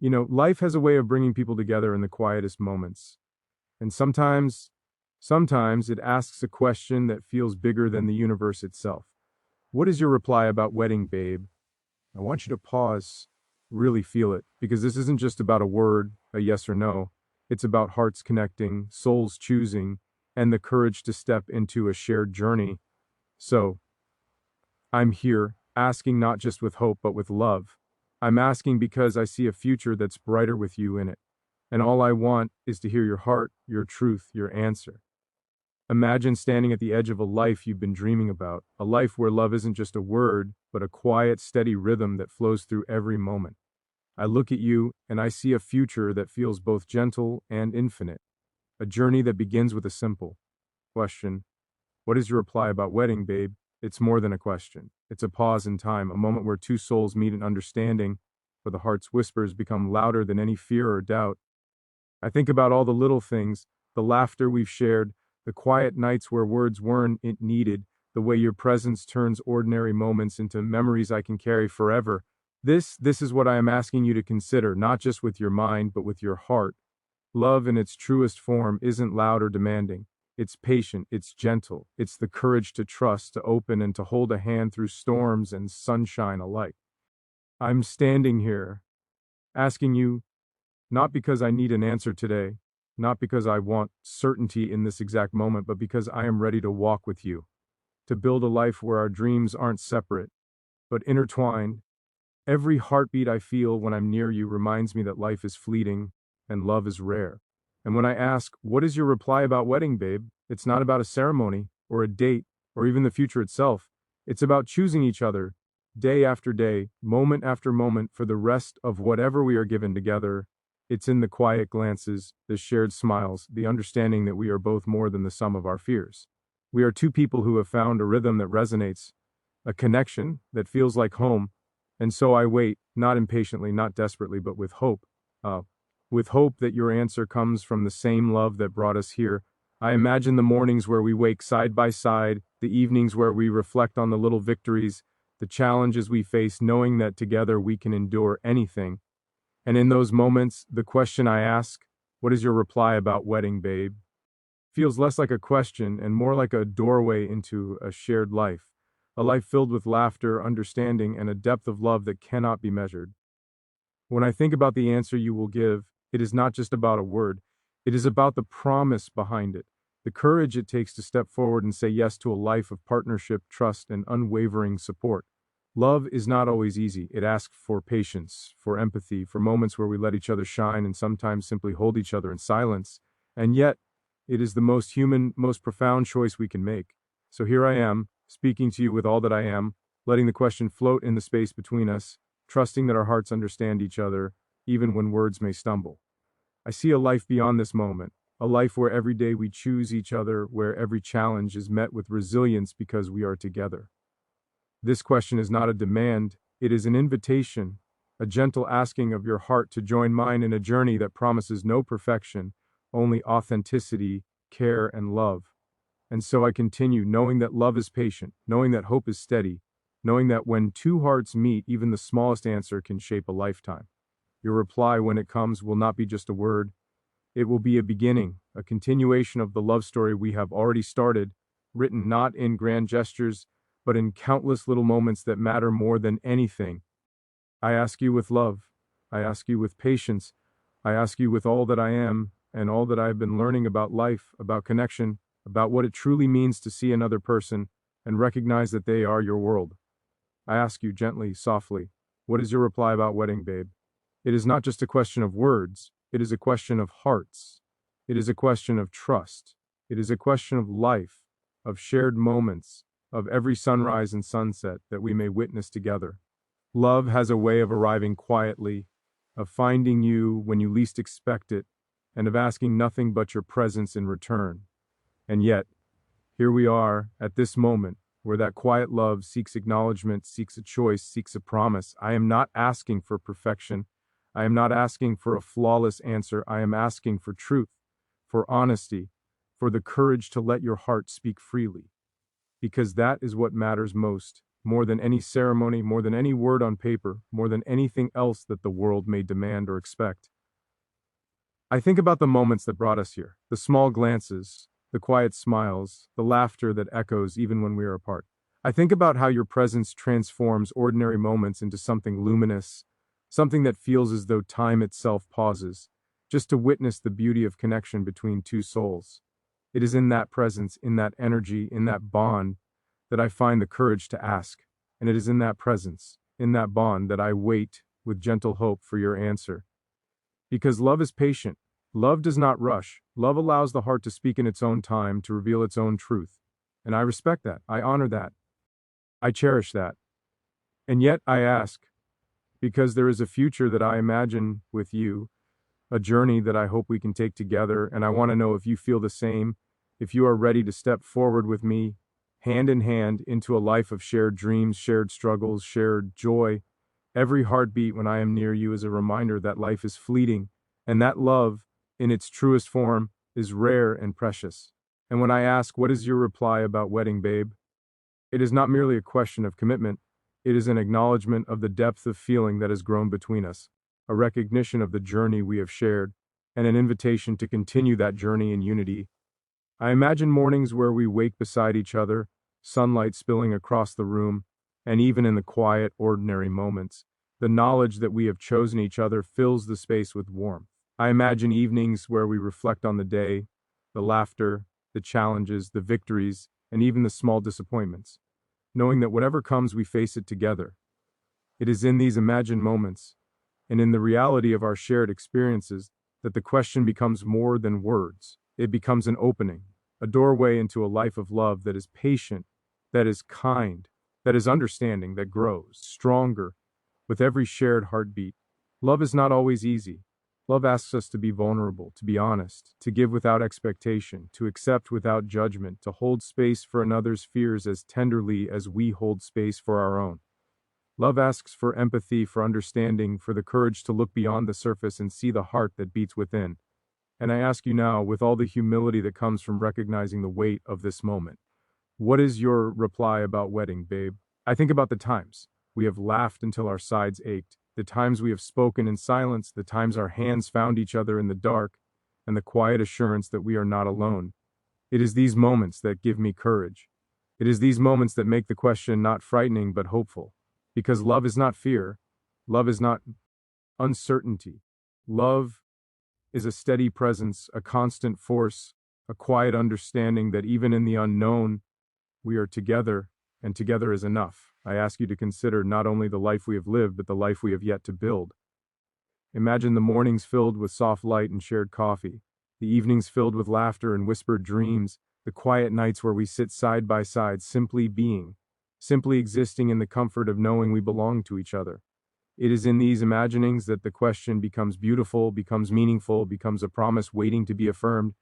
Life has a way of bringing people together in the quietest moments. And sometimes it asks a question that feels bigger than the universe itself. What is your reply about wedding, babe? I want you to pause, really feel it, because this isn't just about a word, a yes or no. It's about hearts connecting, souls choosing, and the courage to step into a shared journey. So, I'm here, asking not just with hope, but with love. I'm asking because I see a future that's brighter with you in it. And all I want is to hear your heart, your truth, your answer. Imagine standing at the edge of a life you've been dreaming about, a life where love isn't just a word, but a quiet, steady rhythm that flows through every moment. I look at you and I see a future that feels both gentle and infinite, a journey that begins with a simple question. What is your reply about wedding, babe? It's more than a question. It's a pause in time, a moment where two souls meet in understanding, where the heart's whispers become louder than any fear or doubt. I think about all the little things, the laughter we've shared, the quiet nights where words weren't needed, the way your presence turns ordinary moments into memories I can carry forever. This is what I am asking you to consider, not just with your mind, but with your heart. Love in its truest form isn't loud or demanding. It's patient, it's gentle, it's the courage to trust, to open, and to hold a hand through storms and sunshine alike. I'm standing here, asking you, not because I need an answer today, not because I want certainty in this exact moment, but because I am ready to walk with you, to build a life where our dreams aren't separate, but intertwined. Every heartbeat I feel when I'm near you reminds me that life is fleeting and love is rare. And when I ask, what is your reply about wedding, babe? It's not about a ceremony or a date or even the future itself. It's about choosing each other day after day, moment after moment for the rest of whatever we are given together. It's in the quiet glances, the shared smiles, the understanding that we are both more than the sum of our fears. We are two people who have found a rhythm that resonates, a connection that feels like home, and so I wait, not impatiently, not desperately, but uh, with hope that your answer comes from the same love that brought us here. I imagine the mornings where we wake side by side, the evenings where we reflect on the little victories, the challenges we face, knowing that together we can endure anything. And in those moments, the question I ask, what is your reply about wedding, babe? Feels less like a question and more like a doorway into a shared life, a life filled with laughter, understanding, and a depth of love that cannot be measured. When I think about the answer you will give, it is not just about a word, it is about the promise behind it, the courage it takes to step forward and say yes to a life of partnership, trust, and unwavering support. Love is not always easy. It asks for patience, for empathy, for moments where we let each other shine and sometimes simply hold each other in silence. And yet, it is the most human, most profound choice we can make. So here I am, speaking to you with all that I am, letting the question float in the space between us, trusting that our hearts understand each other, even when words may stumble. I see a life beyond this moment, a life where every day we choose each other, where every challenge is met with resilience because we are together. This question is not a demand, it is an invitation, a gentle asking of your heart to join mine in a journey that promises no perfection, only authenticity, care, and love. And so I continue, knowing that love is patient, knowing that hope is steady, knowing that when two hearts meet, even the smallest answer can shape a lifetime. Your reply, when it comes, will not be just a word. It will be a beginning, a continuation of the love story we have already started, written not in grand gestures, but in countless little moments that matter more than anything. I ask you with love. I ask you with patience. I ask you with all that I am and all that I have been learning about life, about connection, about what it truly means to see another person and recognize that they are your world. I ask you gently, softly, what is your reply about wedding, babe? It is not just a question of words, it is a question of hearts. It is a question of trust. It is a question of life, of shared moments, of every sunrise and sunset that we may witness together. Love has a way of arriving quietly, of finding you when you least expect it, and of asking nothing but your presence in return. And yet, here we are, at this moment, where that quiet love seeks acknowledgement, seeks a choice, seeks a promise. I am not asking for perfection. I am not asking for a flawless answer. I am asking for truth, for honesty, for the courage to let your heart speak freely. Because that is what matters most more than any ceremony, more than any word on paper, more than anything else that the world may demand or expect. I think about the moments that brought us here, the small glances, the quiet smiles, the laughter that echoes even when we are apart. I think about how your presence transforms ordinary moments into something luminous, something that feels as though time itself pauses, just to witness the beauty of connection between two souls. It is in that presence, in that energy, in that bond, that I find the courage to ask. And it is in that presence, in that bond, that I wait with gentle hope for your answer. Because love is patient. Love does not rush. Love allows the heart to speak in its own time, to reveal its own truth. And I respect that. I honor that. I cherish that. And yet I ask, because there is a future that I imagine with you, a journey that I hope we can take together, and I want to know if you feel the same, if you are ready to step forward with me, hand in hand, into a life of shared dreams, shared struggles, shared joy. Every heartbeat when I am near you is a reminder that life is fleeting, and that love, in its truest form, is rare and precious. And when I ask, what is your reply about wedding, babe? It is not merely a question of commitment, it is an acknowledgement of the depth of feeling that has grown between us, a recognition of the journey we have shared, and an invitation to continue that journey in unity. I imagine mornings where we wake beside each other, sunlight spilling across the room, and even in the quiet, ordinary moments, the knowledge that we have chosen each other fills the space with warmth. I imagine evenings where we reflect on the day, the laughter, the challenges, the victories, and even the small disappointments, knowing that whatever comes, we face it together. It is in these imagined moments, and in the reality of our shared experiences, that the question becomes more than words. It becomes an opening, a doorway into a life of love that is patient, that is kind, that is understanding, that grows stronger with every shared heartbeat. Love is not always easy. Love asks us to be vulnerable, to be honest, to give without expectation, to accept without judgment, to hold space for another's fears as tenderly as we hold space for our own. Love asks for empathy, for understanding, for the courage to look beyond the surface and see the heart that beats within. And I ask you now, with all the humility that comes from recognizing the weight of this moment, what is your reply about wedding, babe? I think about the times we have laughed until our sides ached, the times we have spoken in silence, the times our hands found each other in the dark, and the quiet assurance that we are not alone. It is these moments that give me courage. It is these moments that make the question not frightening but hopeful. Because love is not fear. Love is not uncertainty. Love is a steady presence, a constant force, a quiet understanding that even in the unknown, we are together, and together is enough. I ask you to consider not only the life we have lived, but the life we have yet to build. Imagine the mornings filled with soft light and shared coffee, the evenings filled with laughter and whispered dreams, the quiet nights where we sit side by side, simply being, simply existing in the comfort of knowing we belong to each other. It is in these imaginings that the question becomes beautiful, becomes meaningful, becomes a promise waiting to be affirmed.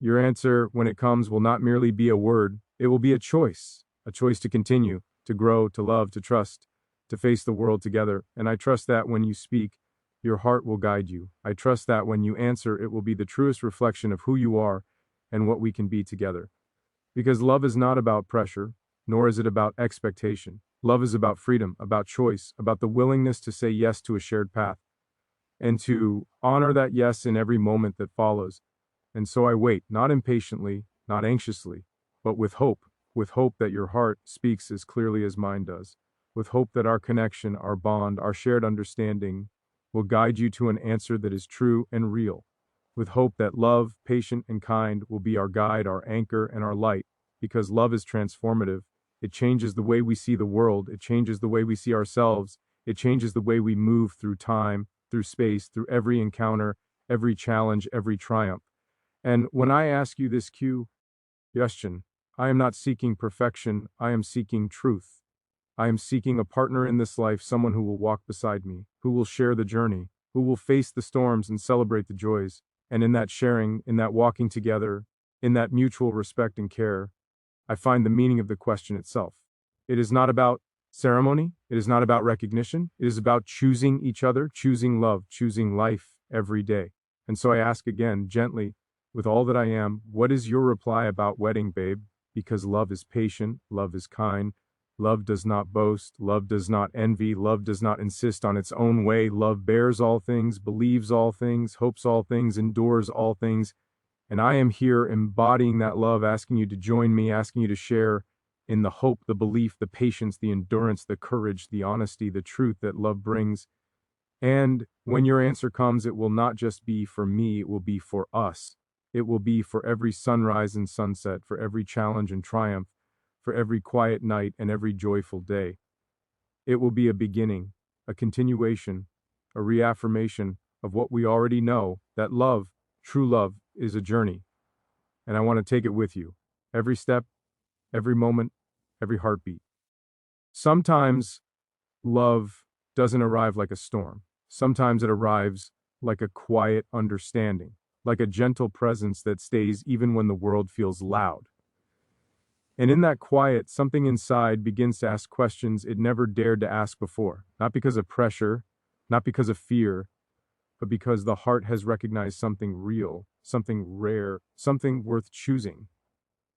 Your answer, when it comes, will not merely be a word, it will be a choice to continue, to grow, to love, to trust, to face the world together. And I trust that when you speak, your heart will guide you. I trust that when you answer, it will be the truest reflection of who you are and what we can be together. Because love is not about pressure, nor is it about expectation. Love is about freedom, about choice, about the willingness to say yes to a shared path, and to honor that yes in every moment that follows. And so I wait, not impatiently, not anxiously, but with hope that your heart speaks as clearly as mine does, with hope that our connection, our bond, our shared understanding will guide you to an answer that is true and real, with hope that love, patient and kind, will be our guide, our anchor, and our light, because love is transformative. It changes the way we see the world, it changes the way we see ourselves, it changes the way we move through time, through space, through every encounter, every challenge, every triumph. And when I ask you this question, I am not seeking perfection, I am seeking truth. I am seeking a partner in this life, someone who will walk beside me, who will share the journey, who will face the storms and celebrate the joys. And in that sharing, in that walking together, in that mutual respect and care, I find the meaning of the question itself. It is not about ceremony, it is not about recognition, it is about choosing each other, choosing love, choosing life every day. And so I ask again, gently, with all that I am, what is your reply about wedding, babe? Because love is patient, love is kind, Love does not boast, love does not envy, love does not insist on its own way, love bears all things, believes all things, hopes all things, endures all things. And I am here embodying that love, asking you to join me, asking you to share in the hope, the belief, the patience, the endurance, the courage, the honesty, the truth that love brings. And when your answer comes, it will not just be for me, it will be for us. It will be for every sunrise and sunset, for every challenge and triumph, for every quiet night and every joyful day. It will be a beginning, a continuation, a reaffirmation of what we already know, that love, true love, is a journey. And I want to take it with you. Every step, every moment, every heartbeat. Sometimes love doesn't arrive like a storm. Sometimes it arrives like a quiet understanding, like a gentle presence that stays even when the world feels loud. And in that quiet, something inside begins to ask questions it never dared to ask before, not because of pressure, not because of fear, but because the heart has recognized something real, something rare, something worth choosing.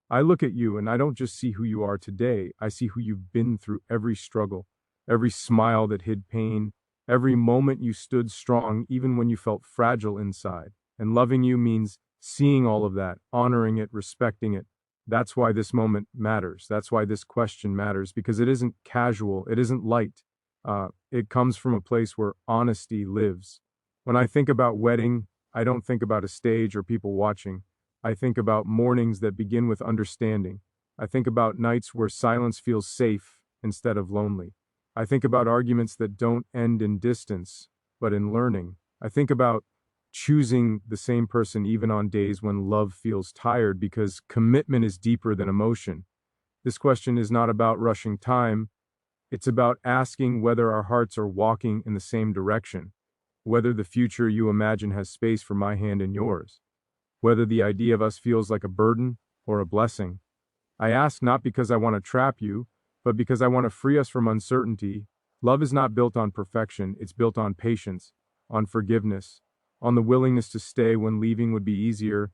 I look at you and I don't just see who you are today, I see who you've been through every struggle, every smile that hid pain, every moment you stood strong even when you felt fragile inside. And loving you means seeing all of that, honoring it, respecting it. That's why this moment matters. That's why this question matters, because it isn't casual, it isn't light. It comes from a place where honesty lives. When I think about wedding, I don't think about a stage or people watching. I think about mornings that begin with understanding. I think about nights where silence feels safe instead of lonely. I think about arguments that don't end in distance, but in learning. I think about choosing the same person even on days when love feels tired, because commitment is deeper than emotion. This question is not about rushing time. It's about asking whether our hearts are walking in the same direction, whether the future you imagine has space for my hand and yours, whether the idea of us feels like a burden or a blessing. I ask not because I want to trap you, but because I want to free us from uncertainty. Love is not built on perfection, it's built on patience, on forgiveness, on the willingness to stay when leaving would be easier.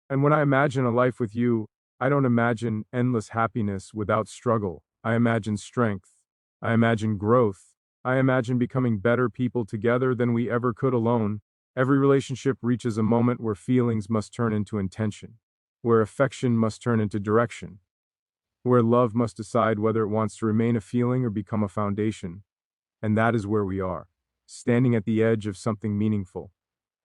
And when I imagine a life with you, I don't imagine endless happiness without struggle. I imagine strength. I imagine growth. I imagine becoming better people together than we ever could alone. Every relationship reaches a moment where feelings must turn into intention, where affection must turn into direction, where love must decide whether it wants to remain a feeling or become a foundation. And that is where we are, standing at the edge of something meaningful,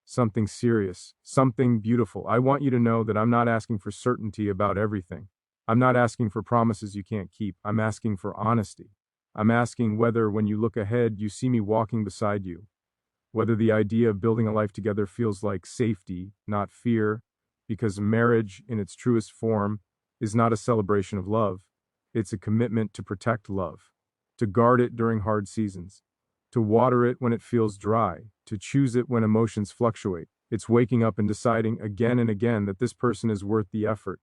something serious, something beautiful. I want you to know that I'm not asking for certainty about everything. I'm not asking for promises you can't keep. I'm asking for honesty. I'm asking whether, when you look ahead, you see me walking beside you, whether the idea of building a life together feels like safety, not fear, because marriage, in its truest form, is not a celebration of love. It's a commitment to protect love, to guard it during hard seasons, to water it when it feels dry, to choose it when emotions fluctuate. It's waking up and deciding again and again that this person is worth the effort.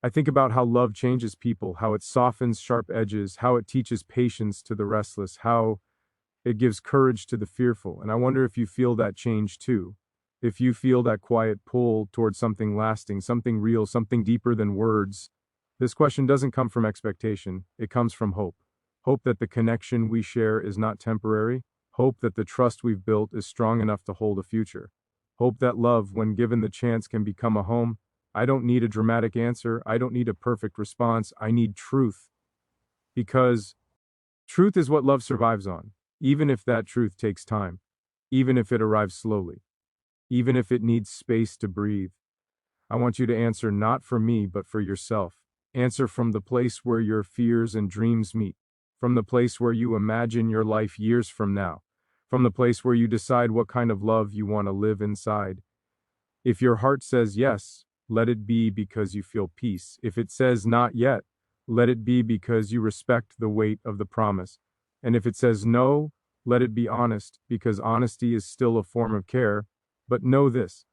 I think about how love changes people, how it softens sharp edges, how it teaches patience to the restless, how it gives courage to the fearful. And I wonder if you feel that change too. If you feel that quiet pull towards something lasting, something real, something deeper than words. This question doesn't come from expectation, it comes from hope. Hope that the connection we share is not temporary. Hope that the trust we've built is strong enough to hold a future. Hope that love, when given the chance, can become a home. I don't need a dramatic answer. I don't need a perfect response. I need truth. Because truth is what love survives on, even if that truth takes time, even if it arrives slowly, even if it needs space to breathe. I want you to answer not for me, but for yourself. Answer from the place where your fears and dreams meet, from the place where you imagine your life years from now, from the place where you decide what kind of love you want to live inside. If your heart says yes, let it be because you feel peace. If it says not yet, let it be because you respect the weight of the promise. And if it says no, let it be honest, because honesty is still a form of care. But know this,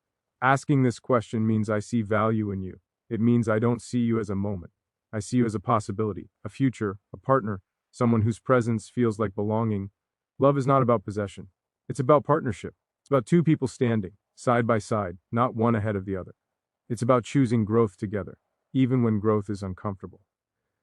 asking this question means I see value in you. It means I don't see you as a moment. I see you as a possibility, a future, a partner, someone whose presence feels like belonging. Love is not about possession. It's about partnership. It's about two people standing, side by side, not one ahead of the other. It's about choosing growth together, even when growth is uncomfortable.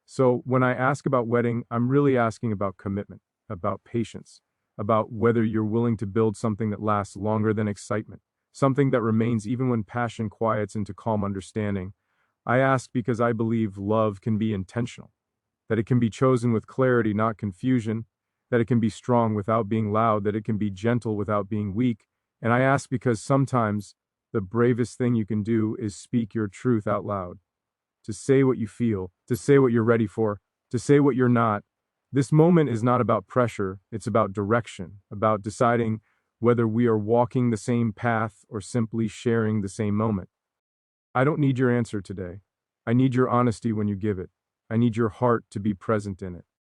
So when I ask about wedding, I'm really asking about commitment, about patience, about whether you're willing to build something that lasts longer than excitement, something that remains even when passion quiets into calm understanding. I ask because I believe love can be intentional, that it can be chosen with clarity, not confusion, that it can be strong without being loud, that it can be gentle without being weak. And I ask because sometimes the bravest thing you can do is speak your truth out loud, to say what you feel, to say what you're ready for, to say what you're not. This moment is not about pressure, it's about direction, about deciding whether we are walking the same path or simply sharing the same moment. I don't need your answer today. I need your honesty when you give it. I need your heart to be present in it.